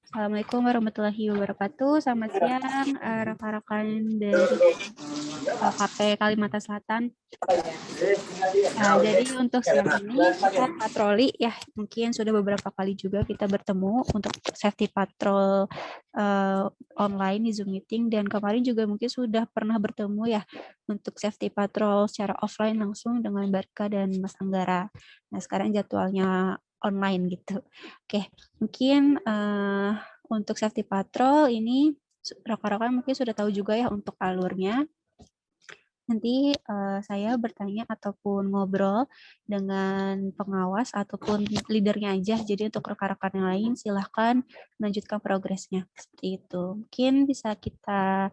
Assalamualaikum warahmatullahi wabarakatuh. Selamat siang rekan-rekan dari KP Kalimantan Selatan. Jadi untuk siang ini kita patroli ya, mungkin sudah beberapa kali juga kita bertemu untuk safety patrol online di Zoom meeting, dan kemarin juga mungkin sudah pernah bertemu ya untuk safety patrol secara offline langsung dengan Barka dan Mas Anggara. Nah sekarang jadwalnya online gitu. Oke, mungkin untuk safety patrol ini rekan-rekan mungkin sudah tahu juga ya untuk alurnya. Nanti saya bertanya ataupun ngobrol dengan pengawas ataupun leadernya aja. Jadi untuk rekan-rekan yang lain silahkan melanjutkan progresnya. Seperti itu. Mungkin bisa kita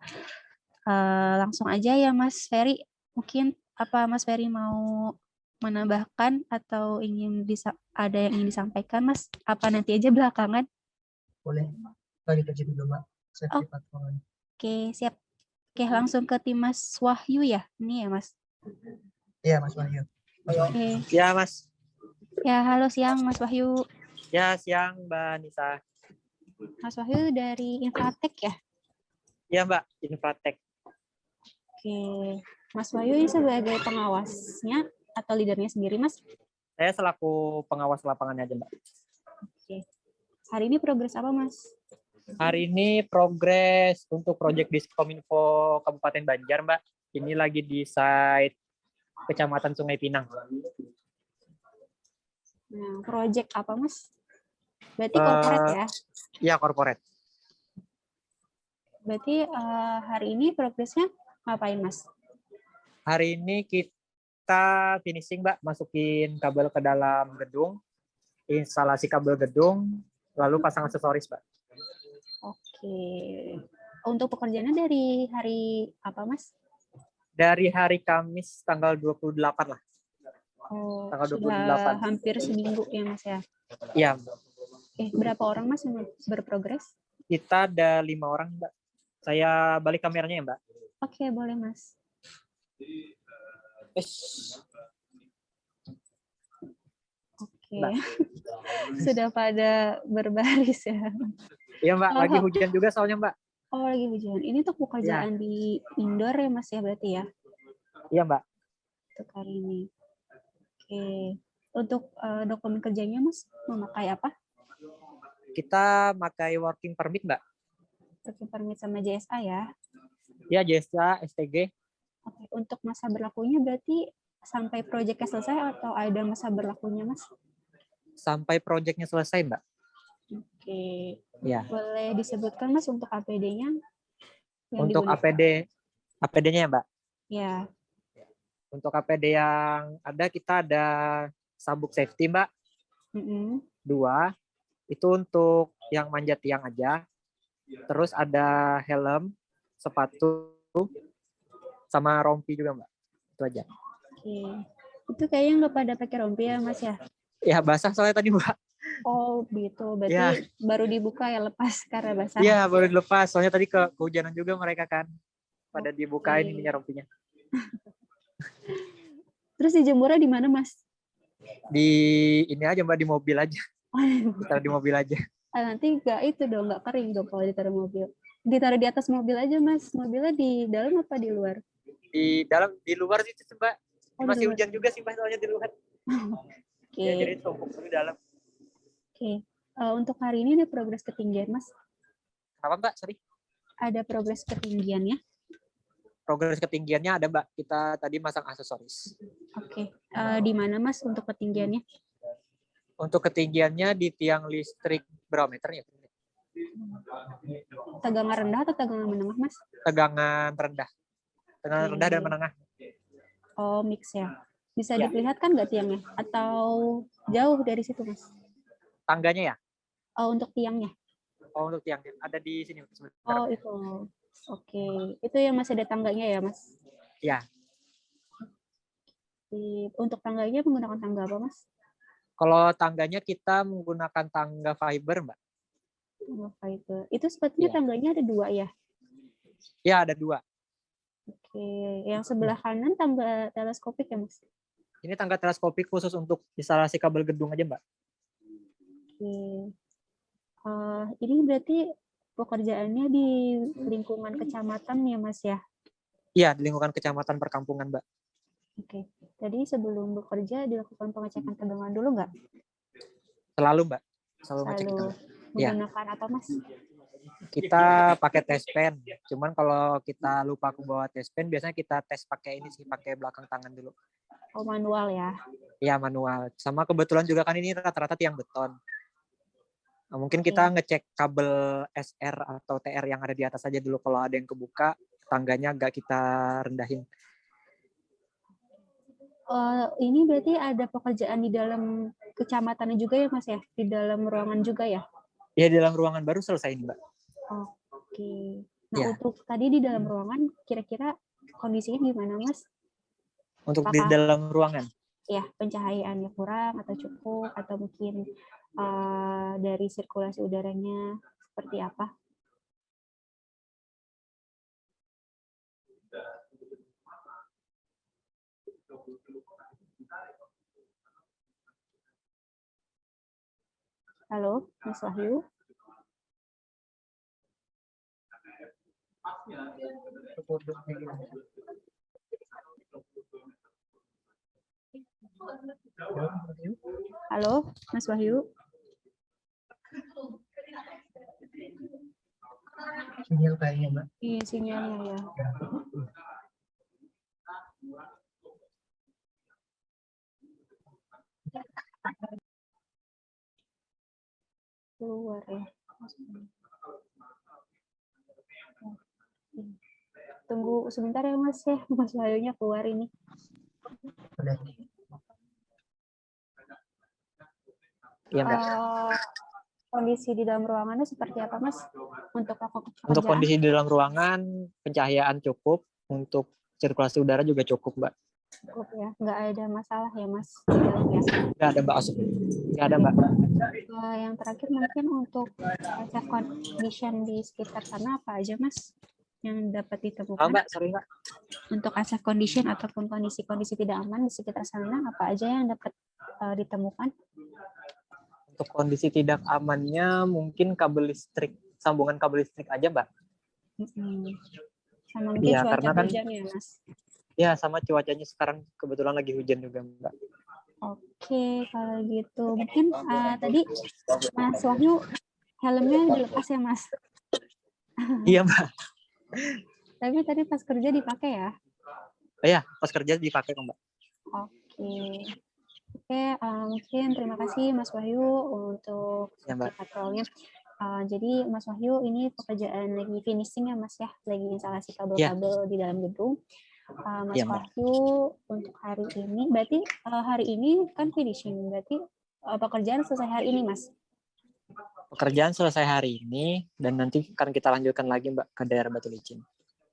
langsung aja ya Mas Ferry. Mungkin apa Mas Ferry mau menambahkan atau ada yang ingin disampaikan Mas? Apa nanti aja belakangan? Boleh. Lanjut aja dulu Mbak. Safety patrol. Oke, siap. Oke, langsung ke tim Mas Wahyu ya? Ini ya, Mas? Iya, Mas Wahyu. Oke. Ya, Mas. Ya, halo siang, Mas Wahyu. Ya, siang, Mbak Nisa. Mas Wahyu dari Infratek ya? Iya, Mbak, Infratek. Oke. Mas Wahyu ini sebagai pengawasnya atau leadernya sendiri, Mas? Saya selaku pengawas lapangannya aja, Mbak. Oke. Hari ini progres apa, Mas? Hari ini progres untuk proyek Diskominfo Kabupaten Banjar, Mbak. Ini lagi di site Kecamatan Sungai Pinang. Nah, proyek apa, Mas? Berarti corporate ya? Iya, corporate. Berarti hari ini progresnya ngapain, Mas? Hari ini kita finishing, Mbak. Masukin kabel ke dalam gedung, instalasi kabel gedung, lalu pasang aksesoris, Mbak. Oke. Untuk pekerjaannya dari hari apa, Mas? Dari hari Kamis tanggal 28 lah. Oh, tanggal 28. Sudah hampir seminggu ya, Mas ya? Iya. Berapa orang, Mas, yang berprogres? Kita ada 5 orang, Mbak. Saya balik kameranya ya, Mbak. Oke, boleh, Mas. Oke. Sudah pada berbaris ya. Iya, Mbak. Lagi hujan juga soalnya, Mbak. Oh, lagi hujan. Ini untuk pekerjaan di indoor ya, Mas ya, berarti ya? Iya, Mbak. Untuk hari ini. Oke. Untuk dokumen kerjanya, Mas, memakai apa? Kita pakai working permit, Mbak. Working permit sama JSA ya? Iya, JSA, STG. Oke. Untuk masa berlakunya berarti sampai proyeknya selesai atau ada masa berlakunya, Mas? Sampai proyeknya selesai, Mbak. Oke. Ya. Boleh disebutkan, Mas, untuk APD-nya? Untuk APD-nya ya, Mbak? Ya. Untuk APD yang ada, kita ada sabuk safety, Mbak. 2. Itu untuk yang manjat tiang aja. Terus ada helm, sepatu, sama rompi juga, Mbak. Itu aja. Oke. Itu kayaknya nggak pada pakai rompi ya, Mas ya? Ya, basah soalnya tadi, Mbak. Oh, gitu. Berarti baru dibuka ya, lepas karena basah? Iya, baru dilepas. Soalnya tadi kehujanan juga mereka kan. Pada dibukain ininya rompinya. Terus dijemurnya di mana, Mas? Di ini aja, Mbak, di mobil aja. Ditaruh di mobil aja. Nanti nggak kering dong kalau ditaruh mobil. Ditaruh di atas mobil aja, Mas. Mobilnya di dalam apa di luar? Di luar sih, Mbak. Masih hujan juga sih, Mbak, soalnya di luar. Oke. Ya, jadi tumpuk di dalam. Oke. Untuk hari ini ada progres ketinggian, Mas? Apa, Mbak? Sorry. Ada progres ketinggiannya? Progres ketinggiannya ada, Mbak. Kita tadi masang aksesoris. Oke. Di mana, Mas, untuk ketinggiannya? Untuk ketinggiannya di tiang listrik berapa meter ya? Tegangan rendah atau tegangan menengah, Mas? Tegangan rendah. Tegangan rendah dan menengah. Oh, mix ya. Bisa diperlihatkan nggak tiangnya? Atau jauh dari situ, Mas? Tangganya ya? Oh, untuk tiangnya? Oh, untuk tiangnya. Ada di sini. Oh, itu. Oke. Itu yang masih ada tangganya ya, Mas? Iya. Untuk tangganya menggunakan tangga apa, Mas? Kalau tangganya kita menggunakan tangga fiber, Mbak. Tangga fiber. Itu sepertinya tangganya ada 2 ya? Iya, ada 2. Oke. Yang sebelah kanan tangga teleskopik ya, Mas? Ini tangga teleskopik khusus untuk instalasi kabel gedung aja, Mbak. Oke. Ini berarti pekerjaannya di lingkungan kecamatan ya, Mas ya? Iya, di lingkungan kecamatan perkampungan, Mbak. Oke. Jadi sebelum bekerja dilakukan pengecekan kandungan dulu nggak? Selalu, Mbak. Selalu ngecek Selalu itu. Ya, menggunakan apa, Mas? kita pakai tes pen. Cuman kalau kita lupa bawa tes pen, biasanya kita tes pakai ini sih, pakai belakang tangan dulu. Oh, manual ya? Iya, manual. Sama kebetulan juga kan ini rata-rata tiang beton. Nah, mungkin kita ngecek kabel SR atau TR yang ada di atas aja dulu. Kalau ada yang kebuka, tangganya agak kita rendahin. Ini berarti ada pekerjaan di dalam kecamatannya juga ya, Mas ya? Di dalam ruangan juga ya? Ya, di dalam ruangan baru selesai ini, Mbak. Oke. Nah, Ya. untuk tadi di dalam ruangan, kira-kira kondisinya gimana, Mas? Untuk di dalam ruangan? Ya, pencahayaannya kurang atau cukup, atau mungkin dari sirkulasi udaranya seperti apa? Halo, Mas Wahyu? Halo, Mas Wahyu? Sinyal kayaknya, Mbak. Iya, sinyalnya ya. Keluar ya. Tunggu sebentar ya, Mas ya. Mas Wahyunya keluar ini. Iya, Mbak. Kondisi di dalam ruangannya seperti apa, Mas? Untuk pekerjaan? Untuk kondisi di dalam ruangan, pencahayaan cukup. Untuk sirkulasi udara juga cukup, Mbak. Cukup ya, nggak ada masalah ya, Mas? Di dalam ya? Nggak ada, Mbak. Nggak ada, Mbak. Yang terakhir mungkin untuk safe condition di sekitar sana apa aja, Mas? Yang dapat ditemukan? Mbak, sorry, Mbak. Untuk unsafe condition ataupun kondisi-kondisi tidak aman di sekitar sana, apa aja yang dapat ditemukan? Untuk kondisi tidak amannya mungkin kabel listrik, sambungan kabel listrik aja, Mbak. Sama mungkin ya, cuaca karena kan, hujan ya, Mas? Ya, sama cuacanya sekarang kebetulan lagi hujan juga, Mbak. Oke, kalau gitu. Mungkin tadi Mas Wahyu helmnya dilepas ya, Mas? Iya, Mbak. Tapi tadi pas kerja dipakai ya? Iya, pas kerja dipakai kok, Mbak. Oke, mungkin terima kasih Mas Wahyu untuk patrolnya. Jadi Mas Wahyu ini pekerjaan lagi finishing ya, Mas ya? Lagi instalasi kabel-kabel di dalam gedung. Mas Wahyu untuk hari ini, berarti hari ini kan finishing, berarti pekerjaan selesai hari ini, Mas? Pekerjaan selesai hari ini, dan nanti akan kita lanjutkan lagi, Mbak, ke daerah Batu Licin.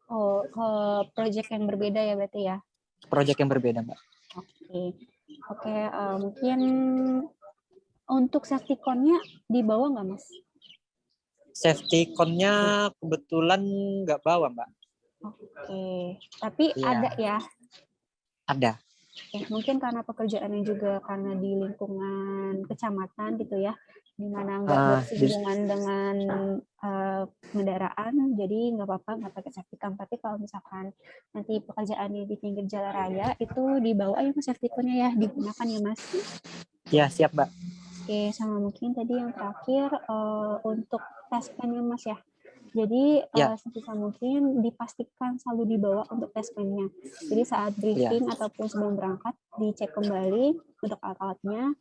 Oh, ke proyek yang berbeda ya berarti ya? Proyek yang berbeda, Mbak. Oke, mungkin untuk safety con-nya dibawa nggak, Mas? Safety con-nya kebetulan nggak bawa, Mbak. Oke, tapi ada ya? Ada. Mungkin karena pekerjaannya juga karena di lingkungan kecamatan gitu ya, di mana nggak bersinggungan dengan kendaraan, jadi nggak apa-apa nggak pakai safety con. Tapi kalau misalkan nanti pekerjaannya di pinggir jalan raya, itu dibawa ya Mas safety con-nya ya, digunakan ya Mas? Ya, siap, Mbak. Oke, sama mungkin tadi yang terakhir untuk tes pen-nya Mas ya. Jadi sebisa mungkin dipastikan selalu dibawa untuk tes pen-nya. Jadi saat briefing ataupun sebelum berangkat dicek kembali untuk alat-alatnya.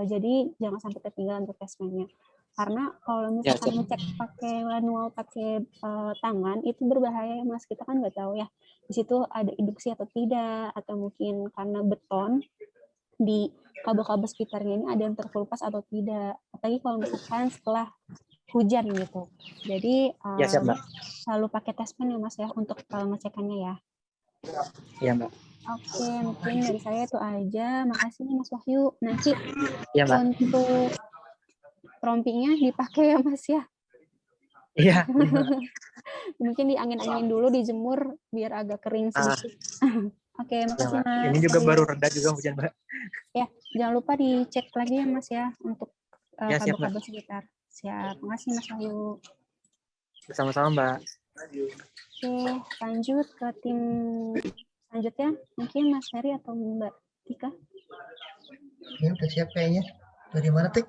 Jadi jangan sampai ketinggalan untuk tes pen-nya. Karena kalau misalkan ngecek pakai manual pakai tangan itu berbahaya Mas. Kita kan nggak tahu ya di situ ada induksi atau tidak, atau mungkin karena beton di kabel-kabel sekitarnya ini ada yang terkelupas atau tidak. Apalagi kalau misalkan setelah hujan gitu. Jadi selalu pakai tes pen ya Mas ya untuk pengecekannya ya. Iya, Mbak. Oke, mungkin dari saya itu aja. Makasih nih Mas Wahyu. Nanti untuk rompinya dipakai ya Mas ya. Iya. Mungkin diangin-angin dulu, dijemur biar agak kering sedikit. Oke, makasih Mas. Ini juga baru reda juga hujan, Mbak. Ya, jangan lupa dicek lagi ya Mas ya untuk Ya, siap, Mbak. kabel-kabel sekitar. Siap, makasih Mas Wahyu. Sama-sama, Mbak. Oke, lanjut ke tim selanjutnya. Mungkin Mas Heri atau Mbak Tika. Ini udah siap kayaknya. Dari mana, Tik?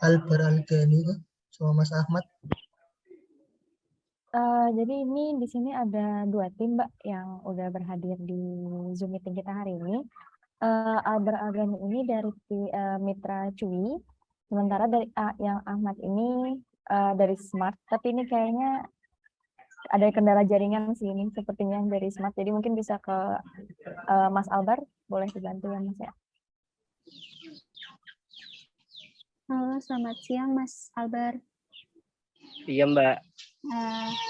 Albar Algani sama Mas Ahmad. Jadi ini di sini ada 2 tim, Mbak, yang udah berhadir di Zoom meeting kita hari ini. Albar Algani ini dari Mitra Cui, sementara dari yang Ahmad ini dari Smart, tapi ini kayaknya ada kendala jaringan sih ini sepertinya dari Smart, jadi mungkin bisa ke Mas Albar, boleh dibantu ya Mas ya. Halo, selamat siang Mas Albar. Iya, Mbak.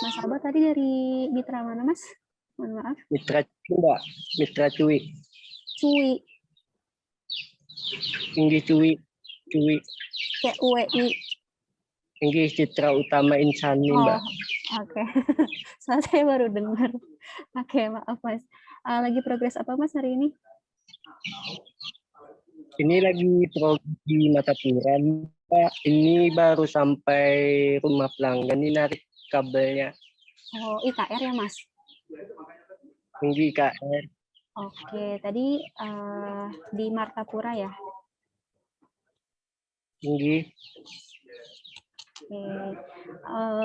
Mas Albar tadi dari mitra mana Mas? Mohon maaf. Mitra Cui, Mbak. Mitra Cui. Cui. Tinggi Cui. Cui. Kayak UWI. Tinggi Citra Utama Insani, Mbak. Oke. Saya baru dengar. Oke, maaf Mas. Lagi progres apa Mas hari ini? Ini lagi progres di Matapura, Pak. Ini baru sampai rumah pelanggan, ini narik kabelnya. Oh, IKR ya Mas? Tinggi IKR. Oke, tadi di Martapura ya? Tinggi. Oke.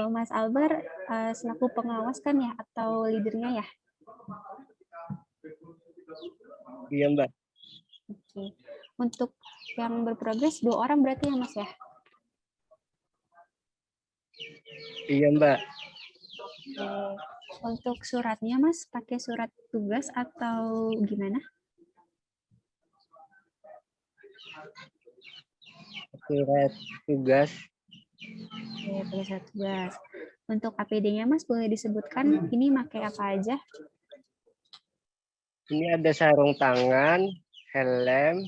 Mas Albar selaku pengawas kan ya atau leadernya ya? Iya, Mbak. Oke. Untuk yang berprogres 2 orang berarti ya Mas ya? Iya, Mbak. Oke. Untuk suratnya Mas pakai surat tugas atau gimana? Surat tugas. Oke, pakai surat tugas. Untuk APD-nya Mas boleh disebutkan ini pakai apa aja? Ini ada sarung tangan, helm,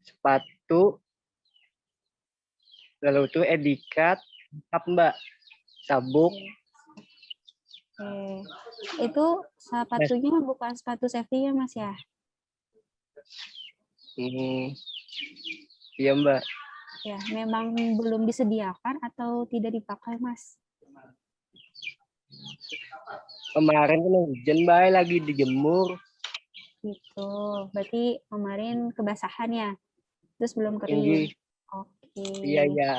sepatu, lalu itu edikat, Mbak, sabuk. Oke. Itu sepatunya bukan sepatu safety ya Mas ya? Iya, Mbak. Ya, memang belum disediakan atau tidak dipakai Mas? Kemarin kan hujan, Mbak, lagi dijemur. Gitu. Berarti kemarin kebasahan ya? Terus belum kering? Tinggi. Oke. Iya, iya.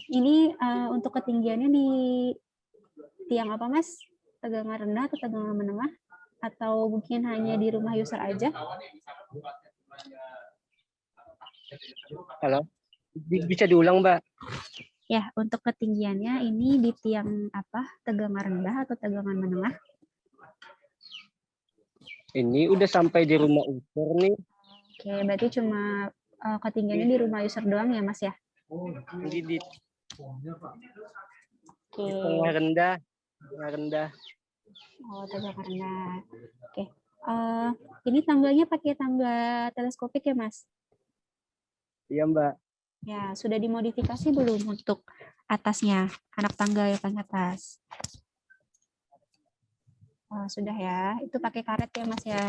Ini untuk ketinggiannya di tiang apa Mas? Tegangan rendah atau tegangan menengah? Atau mungkin hanya di rumah user aja? Halo? Bisa diulang, Mbak? Ya, untuk ketinggiannya ini di tiang apa? Tegangan rendah atau tegangan menengah? Ini udah sampai di rumah user nih. Oke, berarti cuma ketinggiannya di rumah user doang ya Mas ya? Ini di tengah rendah. Tengah rendah. Oh, tegangan rendah. Oke. Ini tangganya pakai tangga teleskopik ya Mas? Iya, Mbak. Ya, sudah dimodifikasi belum untuk atasnya, anak tangga yang paling atas? Oh, sudah ya, itu pakai karet ya Mas ya?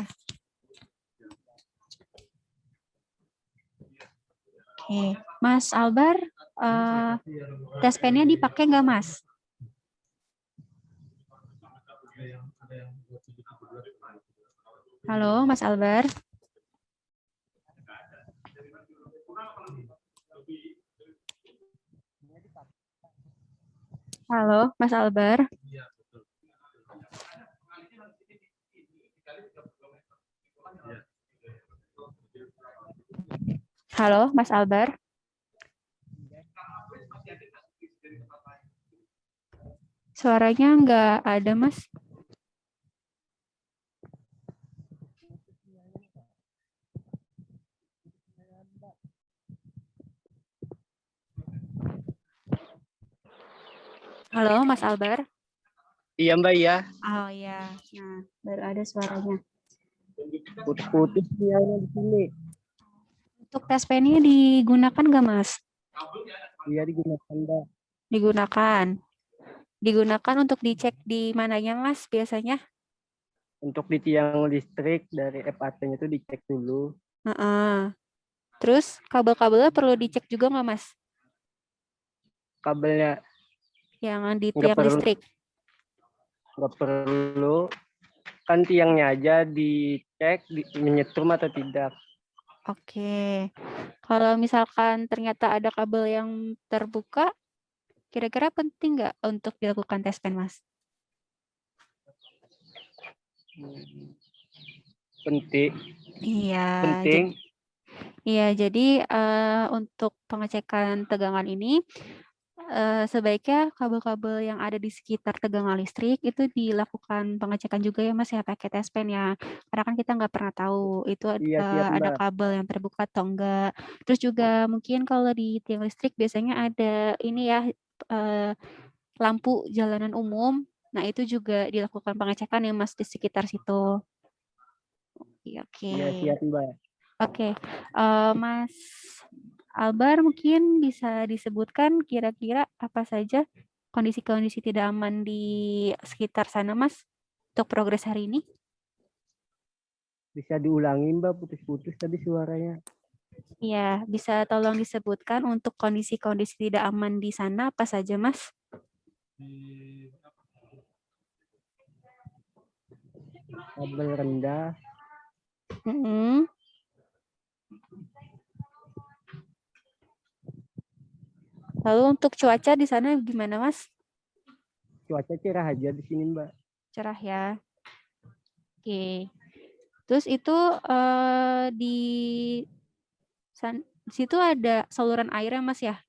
Oke, Mas Albar, tes pennya dipakai nggak Mas? Halo, Mas Albar. Halo, Mas Albar. Halo, Mas Albar. Suaranya nggak ada, Mas. Halo, Mas Albar. Iya, Mbak, ya. Oh iya, nah baru ada suaranya. Putus-putus sinyalnya di sini. Untuk tes pennya digunakan nggak, Mas? Iya, digunakan, Mbak. Digunakan. Digunakan untuk dicek di mananya, Mas, biasanya? Untuk di tiang listrik dari FAT-nya itu dicek dulu. Terus kabel-kabelnya perlu dicek juga nggak, Mas? Kabelnya Yang di nggak tiang perlu, listrik. nggak perlu. Kan tiangnya aja dicek menyetrum atau tidak. Oke. Kalau misalkan ternyata ada kabel yang terbuka, kira-kira penting nggak untuk dilakukan tes pen, Mas? Penting. Iya. Penting. Jadi untuk pengecekan tegangan ini sebaiknya kabel-kabel yang ada di sekitar tegangan listrik itu dilakukan pengecekan juga ya, Mas, ya, pakai tes pen ya. Karena kan kita nggak pernah tahu itu Iya, siap, ada Mbak. kabel yang terbuka atau enggak. Terus juga mungkin kalau di tiang listrik biasanya ada ini ya, lampu jalanan umum. Nah, itu juga dilakukan pengecekan ya, Mas, di sekitar situ. Oke. Iya, siap, Mbak. Oke, Mas Albar mungkin bisa disebutkan kira-kira apa saja kondisi-kondisi tidak aman di sekitar sana, Mas, untuk progres hari ini? Bisa diulangi, Mbak, putus-putus tadi suaranya. Iya, bisa tolong disebutkan untuk kondisi-kondisi tidak aman di sana apa saja, Mas? Kabel rendah. Lalu untuk cuaca di sana gimana, Mas? Cuaca cerah aja di sini, Mbak. Cerah ya. Oke. Terus itu di situ ada saluran air ya, Mas, ya?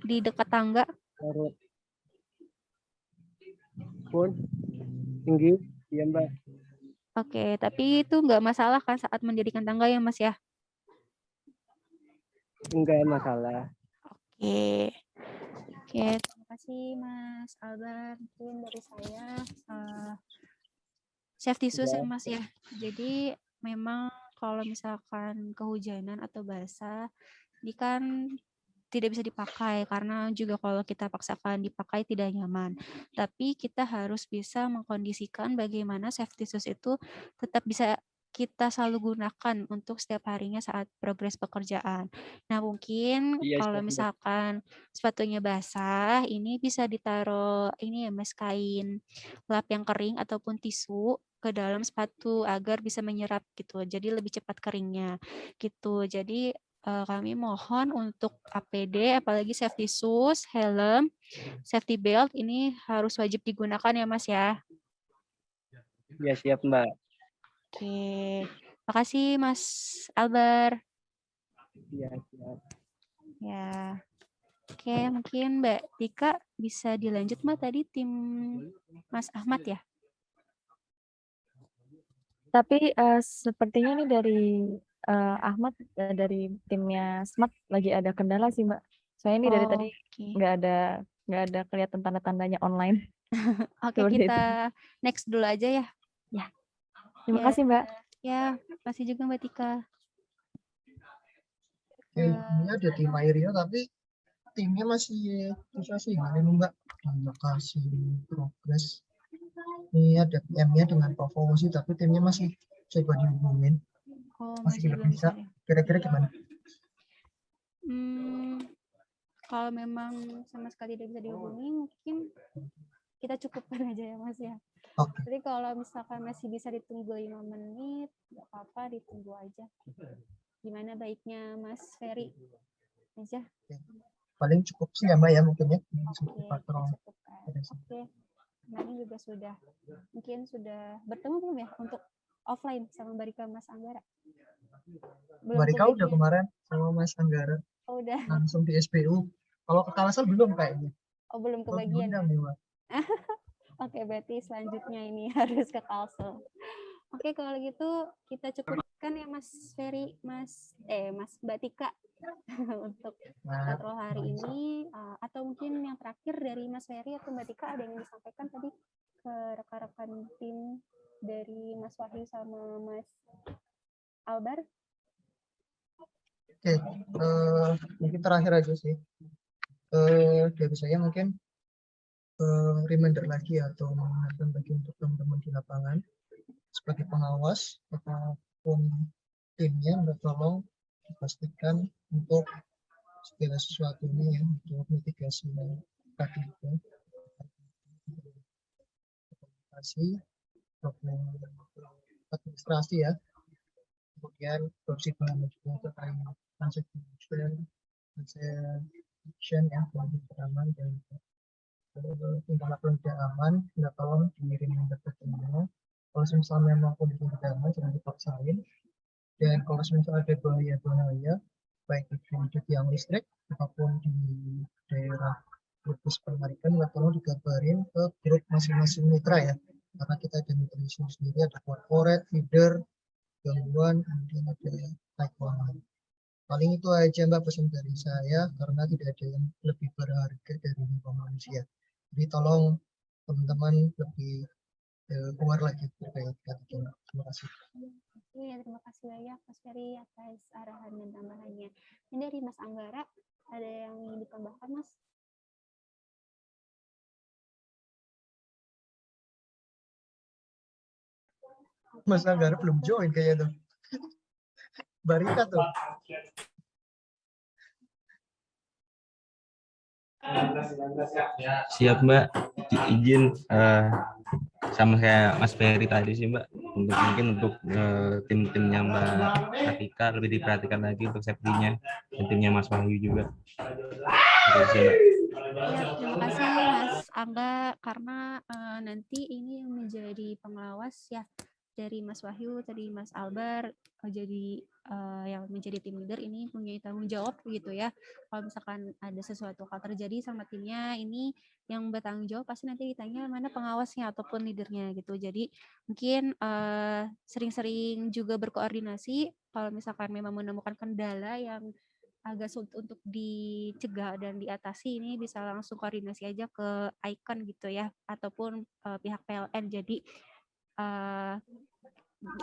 Di dekat tangga. Pun tinggi, iya, Mbak. Oke, tapi itu nggak masalah kan saat mendirikan tangga ya, Mas, ya? Enggak masalah. Oke. Oke, terima kasih Mas Albar. Mungkin dari saya safety shoes ya, Mas, ya. Jadi memang kalau misalkan kehujanan atau basah, ini kan tidak bisa dipakai karena juga kalau kita paksakan dipakai tidak nyaman. Tapi kita harus bisa mengkondisikan bagaimana safety shoes itu tetap bisa kita selalu gunakan untuk setiap harinya saat progres pekerjaan. Nah, mungkin Iya, kalau siap, Mbak. misalkan sepatunya basah, ini bisa ditaruh ini ya, Mas, kain lap yang kering ataupun tisu ke dalam sepatu agar bisa menyerap gitu. Jadi lebih cepat keringnya gitu. Jadi kami mohon untuk APD, apalagi safety shoes, helm, safety belt ini harus wajib digunakan ya, Mas, ya. Iya, siap, Mbak. Oke, makasih Mas Albar. Iya, siap. Ya, oke, mungkin Mbak Tika bisa dilanjut, Mbak, tadi tim Mas Ahmad ya. Tapi sepertinya nih dari Ahmad dari timnya Smart lagi ada kendala sih, Mbak. Soalnya ini dari tadi nggak ada kelihatan tanda-tandanya online. Oke, kita next dulu aja ya. Ya. Terima kasih, Mbak. Ya, kasih juga Mbak Tika. Oke, ini ada tim airnya tapi timnya masih susah sih, gimana nih, Mbak? Lokasi progres. Ini ada PM-nya dengan Provosi, tapi timnya masih coba dihubungin. Masih tidak bisa. Kira-kira gimana? Kalau memang sama sekali tidak bisa dihubungi, mungkin kita cukupkan aja ya, Mas, ya. Okay. Jadi kalau misalkan masih bisa ditunggu 5 menit, nggak apa-apa, ditunggu aja. Gimana baiknya Mas Ferry? Aja. Paling cukup sih ya, Mbak, ya, mungkin ya. Oke. Kemarin juga mungkin sudah bertemu belum ya untuk offline sama Mbak Rika, Mas Anggara? Mbak Rika udah kemarin sama Mas Anggara. Oh, udah. Langsung di SPU. Kalau ke Kalsel belum kayaknya. Oh, belum kebagian. Oke, berarti selanjutnya ini harus ke Kalsel. Oke, kalau gitu kita cukupkan ya Mas Ferry, Mas Mbak Tika untuk patrol hari ini. Atau mungkin yang terakhir dari Mas Ferry atau Mbak Tika ada yang disampaikan tadi ke rekan-rekan tim dari Mas Wahyu sama Mas Albar? Oke, mungkin terakhir aja sih. Dari saya mungkin reminder lagi atau mengingatkan bagi untuk teman-teman di lapangan sebagai pengawas atau ataupun timnya minta tolong dipastikan untuk segala sesuatunya ya, untuk mitigasi tadi itu komunikasi ataupun administrasi ya, kemudian prosedur juga terkait transaction ya, aman dan tinggal lakukan tidak aman, tidak tolong dikirim berikutnya. Kalau misalnya memang kondisi tidak aman, jangan dipaksain. Dan kalau misalnya ada bahaya, baik di tiang listrik ataupun di daerah lupus penarikan, tolong dikabarin ke grup masing-masing mitra ya. Karena kita ada mitra sendiri, ada corporate, feeder, gangguan, kemudian ada naik online. Paling itu aja Mbak pesan dari saya, karena tidak ada yang lebih berharga dari nyawa manusia. Jadi tolong teman-teman lebih aware lagi terkait itu. Terima kasih. Oke, terima kasih banyak Mas Ferry atas arahan dan tambahannya. Ini dari Mas Anggara, ada yang ingin ditambahkan Mas? Mas Anggara belum join kayaknya tuh. Barika tuh. Siap Mbak, izin sama kayak Mas Ferry tadi sih Mbak, mungkin untuk tim-timnya Mbak Atika lebih diperhatikan lagi untuk safety-nya, dan timnya Mas Wahyu juga. Ya, terima kasih Mas Angga, karena nanti ini yang menjadi pengawas ya dari Mas Wahyu, tadi Mas Albar, jadi yang menjadi tim leader ini punya tanggung jawab gitu ya. Kalau misalkan ada sesuatu hal terjadi sama timnya, ini yang bertanggung jawab pasti nanti ditanya mana pengawasnya ataupun leadernya gitu. Jadi mungkin sering-sering juga berkoordinasi kalau misalkan memang menemukan kendala yang agak sulit untuk dicegah dan diatasi, ini bisa langsung koordinasi aja ke Icon gitu ya, ataupun pihak PLN. Jadi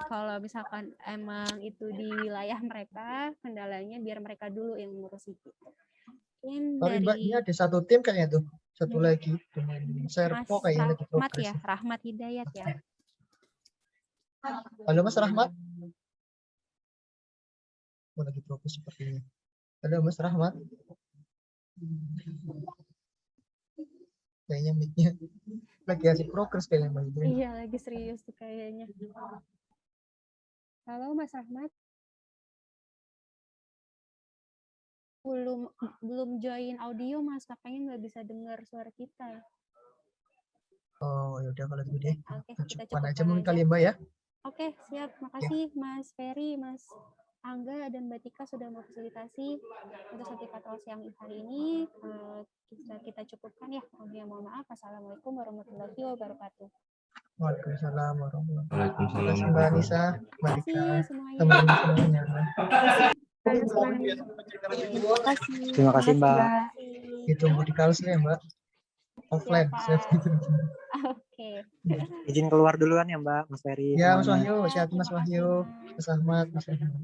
kalau misalkan emang itu di wilayah mereka, kendalanya biar mereka dulu yang ngurus itu. Mungkin Tapi dari Mbak, ini ada satu tim kayaknya tuh, satu lagi dengan Serpo kayaknya lagi Rahmat progres. ya, Rahmat Hidayat ya. Halo Mas Rahmat. Oh, lagi progres sepertinya. Halo Mas Rahmat. Kayaknya mic-nya lagi asik progres kayaknya Mbak. Iya, lagi serius tuh kayaknya. Halo Mas Rahmat. Belum join audio Mas, makanya nggak bisa dengar suara kita. Oh ya udah kalau gitu deh. Oke, kita Cukupkan aja cukupkan mungkin aja. kali Mbak ya. Oke, siap. Makasih Mas Ferry, Mas Angga, dan Mbak Tika sudah memfasilitasi untuk sesi patrol siang hari ini. Kita cukupkan ya. Mohon maaf. Assalamualaikum warahmatullahi wabarakatuh. Waalaikumsalam warahmatullahi wabarakatuh. Waalaikumsalam. Terima kasih Mbak Nisa, Mbak Terima Tika, kasih semuanya. teman-teman semuanya. Terima kasih Mbak. Ditunggu di Kalsel ya Mbak. Offline, safety. Oke. Izin keluar duluan ya Mbak, Mas Ferry. Ya Mas semuanya. Wahyu, sehat Mas Wahyu, Mas Ahmad, Mas Ahmad.